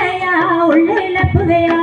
ജിക്കയാ ഉള്ളിലപ്പുകയാ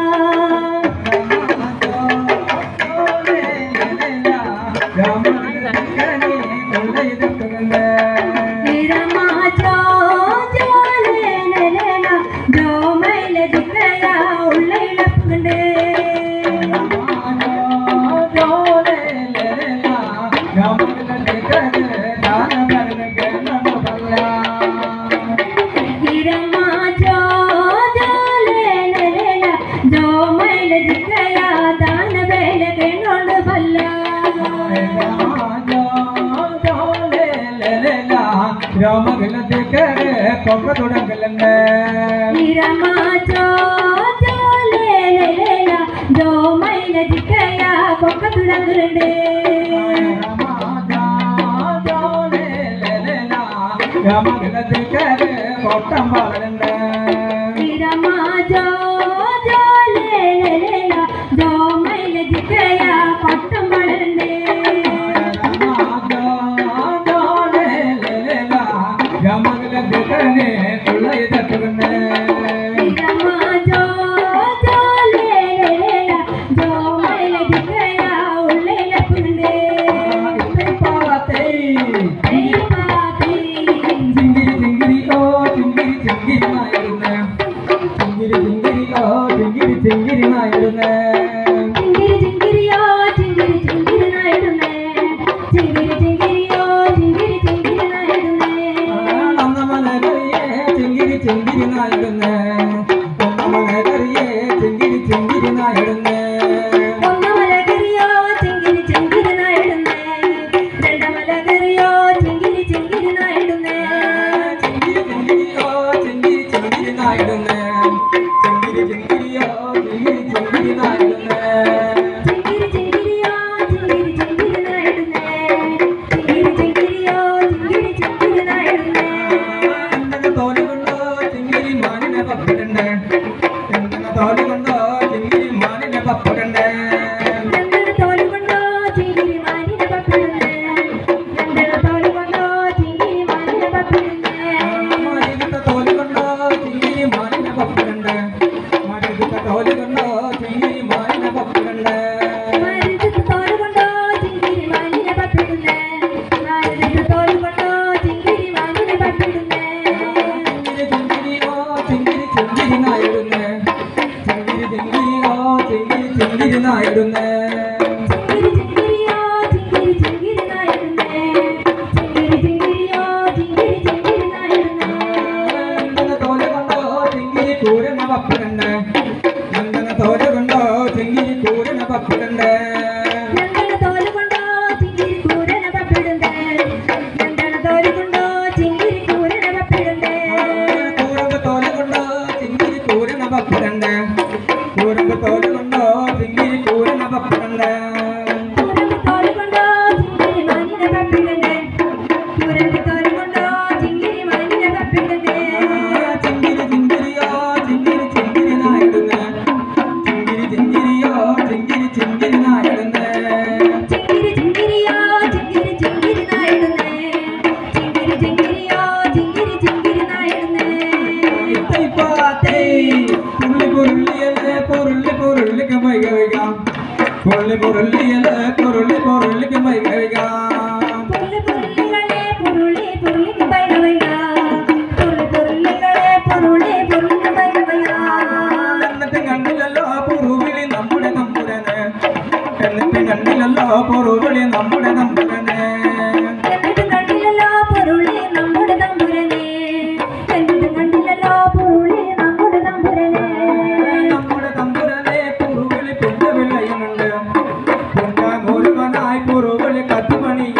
Puruvali Katmani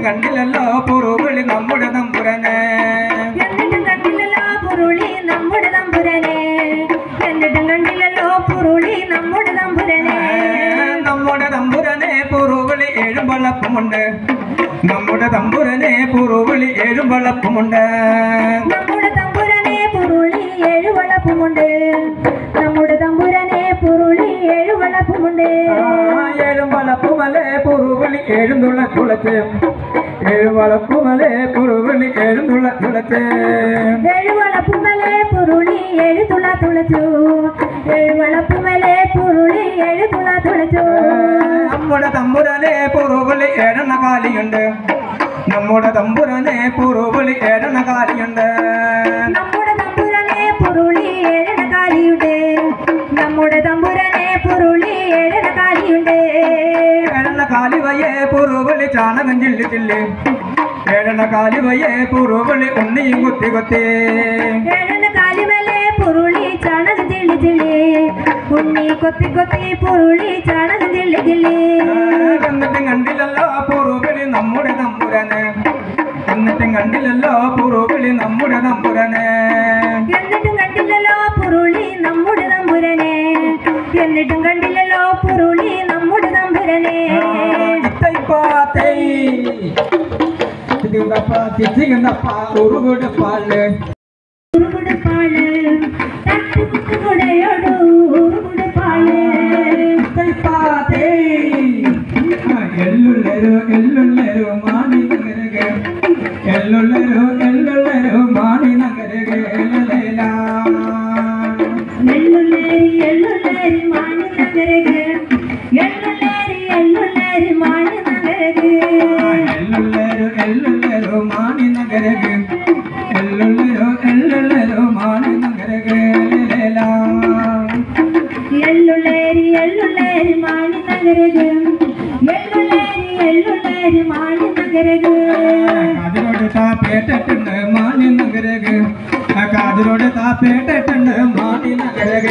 കണ്ടില്ലല്ലോ പുറവിളി നമ്മുടെ തമ്പുരനെ എന്നിട്ടും കണ്ടില്ലല്ലോ പുരുളി നമ്മുടെ തമ്പുരനെ എന്നിട്ടും കണ്ടില്ലല്ലോ പുരുളി നമ്മുടെ തമ്പുരനെ നമ്മുടെ തമ്പുരനെ പുറവിളി ഏഴും വളപ്പുമുണ്ട് നമ്മുടെ തമ്പുരനെ പുറവിളി ഏഴും വളപ്പുമുണ്ട് നമ്മുടെ തമ്പുരനെ പുരുളി ഏഴു വളപ്പുമുണ്ട് നമ്മുടെ തമ്പുരനെ പുരുളി ഏഴു വളപ്പുമുണ്ട് ഏഴും വളപ്പുമലെ പുറവിളി ഏഴും തുളച്ച് ഏഴു വളപ്പുമലെ പുറവിളി ഏഴും തുളച്ച് ഏഴു വളപ്പുമലെ പുരുളി ഏഴു തുളച്ചു ഏഴു വളപ്പുമലെ പുരുളി ഏഴു തുളച്ചു നമ്മുടെ തമ്പുരനെ പുറവിളി ഏഴെണ്ണ കാലിയുണ്ട് നമ്മുടെ തമ്പുരനെ പുറവിളി ഏഴെണ്ണ കാലിയുണ്ട് നമ്മുടെ തമ്പുരനെ പുരുളി ഏഴെണ്ണ കാലിയുണ്ട് നമ്മുടെ തമ്പുരനെ പുരുളി ഏഴെണ്ണ കാലിയുണ്ട് ഏഴെണ്ണ കാലിവയെ പുറവിളി ചാണകം ചില്ലിച്ചില്ലേ ഏഴെണ്ണ കാലിവയെ പുറവിളി ഉണ്ണിയും കുത്തി കുത്തി ഏഴെണ്ണ കാലിമലെ പുരുളി ചാണകം ചിള്ളി ചിള്ളി ഉണ്ണി കൊത്തി കൊത്തി പുരുളി ചാണകം ചിള്ളി ചിള്ളി എന്നിട്ടും കണ്ടില്ലല്ലോ പുറവിളി നമ്മുടെ തമ്പുരനെ എന്നിട്ടും കണ്ടില്ലല്ലോ പുറവിളി നമ്മുടെ തമ്പുരനെ എന്നിട്ടും കണ്ടില്ലല്ലോ പുരുളി നമ്മുടെ തമ്പുരനെ എന്നിട്ടും കണ്ടില്ലല്ലോ പുരുളി നമ്മുടെ തമ്പുരനെ ഉറുകുടുപ്പാല് ഉറുകുടുപ്പാള് തട്ടുകുടയോടു ഉറുകുടുപ്പാള് എല്ലുള്ളരു മാണി നഗരക എല്ലുള്ളരു മാണി നഗരക എള്ളുള്ളേരി മാണി നഗരക എള്ളുള്ളേരി മാണി നഗരക എല്ലുള്ളരു മാണി നഗരക എല്ലുള്ളരു മാണി നഗരക എള്ളുള്ളേരി മാണി നഗരക എള്ളുള്ളേരി മാണി നഗരക കാതിരോട് താപ്പേട്ടിട്ടുണ്ട് മാണി നഗരക കാതിരോട് താപ്പേട്ടിട്ടുണ്ട് മാണി നഗരക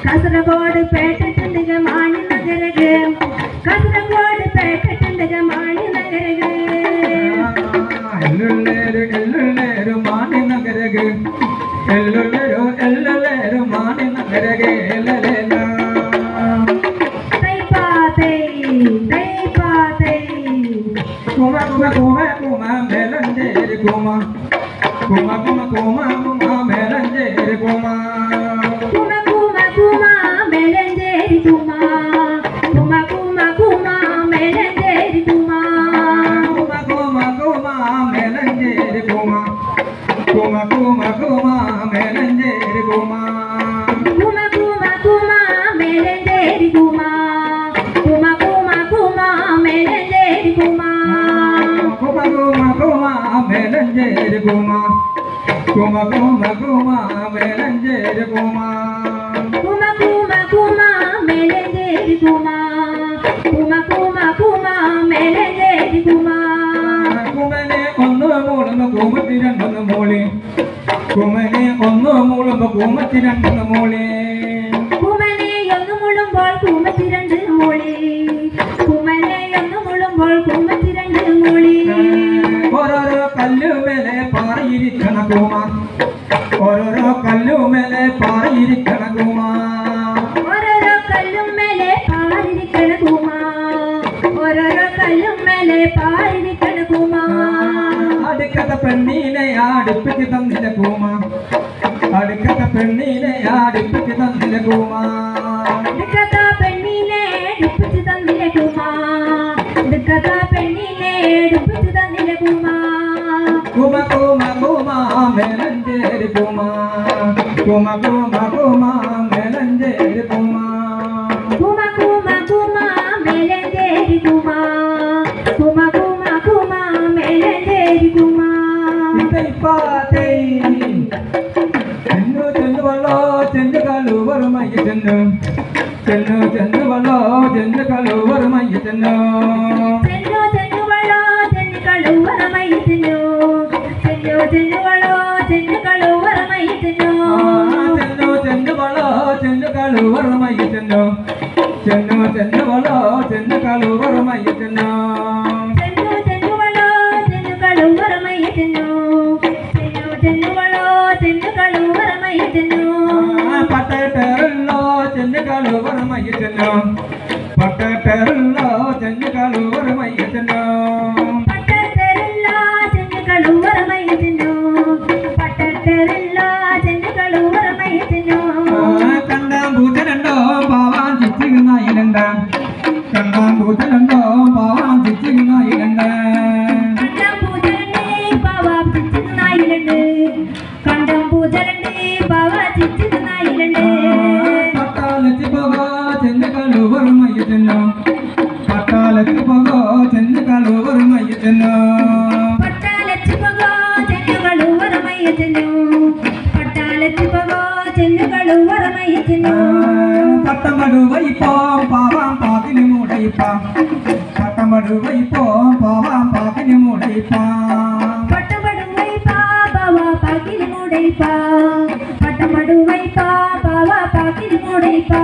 കാസർഗോഡ് പേട്ടിട്ടുണ്ട് മാണി നഗരക കാസർഗോഡ് പേട്ടിട്ടുണ്ട് മാണി നഗരക എല്ലുള്ളേരു മാണി നഗരക എല്ലുള്ളേരു മാണി നഗരക കുമ മേലഞ്ചേരി കുമ മേലഞ്ചേരി കുമ മേലഞ്ചേരി കുമ മേലഞ്ചേരി കുമ മേലഞ്ചേരി കുമ മേലഞ്ചേരി കുമ മേലഞ്ചേരി കുമ മേലഞ്ചേരി കുമ മേലഞ്ചേരി കുമ മേലഞ്ചേരി കുമ മേലഞ്ചേരി കുമ മേലഞ്ചേരി കുമ കുമനെ ഒന്ന് മൂളുമ്പോ കൂമത്തി രണ്ടൊന്ന് മൂളി കുമനെ ഒന്ന് മൂളുമ്പോ കൂമത്തി രണ്ടൊന്ന് മൂളി കുമനെ ഒന്ന് മുളുമ്പോൾ കൂമത്തി രണ്ട് മൂളി കുമനെ ഒന്ന് മുളുമ്പോൾ കൂമത്തി രണ്ട് മൂളി ഓരോരോ കല്ലുമേലെ പാറയിരിക്കണ കൂമ ഓരോരോ കല്ലുമേലെ പാറയിരിക്കണ കൂമ ഓരോരോ കല്ലും മേലെ പാരിക്കണ കൂമ ഓരോരോ കല്ലും മേലെ പാരിക്കണ കൂമ അടുക്കത്ത പെണ്ണീനെ അടുപ്പിച്ച് തന്നില്ല കൂമ അടുക്കത്ത പെണ്ണീനെ അടുപ്പിച്ച് തന്നില്ല കൂമ അടുക്കത്ത പെണ്ണിനെ അടുപ്പിച്ച് തന്നില്ല കൂമ അടുക്കത്ത പെണ്ണിനെ അടുപ്പിച്ച് തന്നില്ല കൂമ കുമ മേലഞ്ചേരി കുമ മേലഞ്ചേരി കുമ മേലഞ്ചേരി കുമ മേലഞ്ചേരി കുമ ചെന്നുവല്ലോ ചെന്നു കലുവറുമായി ചെന്നു ചെന്നുവല്ലോ ചെന്നു കലുവറുമായി ചെന്നു ചെന്നുവളോ ചെന്നു കലുവറമായി ചെന്നു ചെന്നുവളോ ചെന്നു കലുവറമായി ചെന്നു ചെന്നുവളോ ചെന്നു കലുവറുമായി ചെന്നു ചെന്നു ചെന്നുവളോ ചെന്നു കളുവറുമയ്യ ചെന്നു ചെന്നു ചെന്നുവളോ ചെന്നു കളുവറുമയ്യ ചെന്നു ചെന്നു ചെന്നുവളോ ചെന്നു കളുവറുമയ്യ ചെന്നു പട്ടേറുള്ളോ ചെന്നു കളുവറുമയ്യ ചെന്നു പട്ടേറുള്ളോ ചെന്നു കളുവറുമയ്യ ചെന്നു പട്ടേറുള്ളോ ചെന്നു കളുവറുമയ്യ ചെന്നു പട്ടേറുള്ളോ ചെന്നു കളുവറുമയ്യ ചെന്നു കണ്ടാം പൂജലുണ്ടോ പാവാൻ ചിച്ചിരുന്നായിരണ്ട കണ്ടാം പൂജലുണ്ടോ പാവാൻ ചിച്ചിരുന്നായിരണ്ട കണ്ടം പൂജലുണ്ട് പാവാ ചിച്ചിരുന്നായിരണ്ട് കണ്ടം പൂജലുണ്ട് പാവാ ചിച്ചിരുന്നായിരണ്ട് പട്ടാലച്ച് പോകോ ചെന്ന് കളുവറുമയ്യ ചെന്നു പട്ടാലച്ച് പോകോ ചെന്ന് കളുവറുമയ്യ ചെന്നു പട്ടാലച്ച് പോകോ ചെന്നു കളുവറുമയ്യ ചെന്നു പട്ടാലച്ച് പോകോ ചെന്നു കളുവറുമയ്യ ചെന്നു പട്ടമടുവൈപ്പോം പാവാം പാകിന് മൂടയിപ്പാം പട്ടമടുവൈപ്പോം പാവാം പാകിന് മൂടയിപ്പാം പട്ടമടുവൈപ്പാ പാവാ പാകിന് മൂടയിപ്പാ പട്ടമടുവൈപ്പാ പാവാ പാകിന് മൂടയിപ്പാ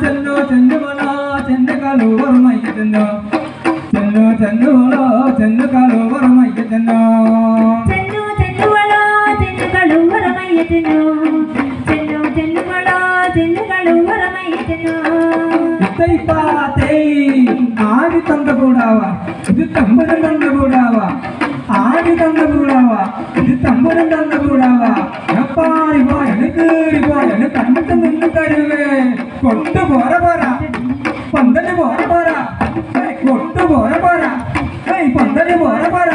ചെന്നു ചെന്നുവളോ ചെന്നു കളുവറുമയ്യ ചെന്നു ചെന്നു ചെന്നുവളോ ചെന്നു കളുവറുമയ്യ ചെന്നു ചെന്നു ചെന്നുവളോ ചെന്നു കളുവറുമയ്യ ചെന്നു ചെന്നു ചെന്നുവളോ ചെന്നു കളുവറുമയ്യ ചെന്നു ആടി തന്ന കൂടാവാ ഇത് തമ്പുരം തന്ന കൂടാവാ ആടി തന്ന കൂടാവാ ഇത് തമ്പുരം തന്ന കൂടാവാ എപ്പാടി പോയന് കേറി പോയന് കണ്ടിട്ട് നിന്ന് തരുവേ കൊണ്ടുപോര പോര പന്തല് പോര പോര കൊണ്ടുപോര പോര പന്തല് പോര പോര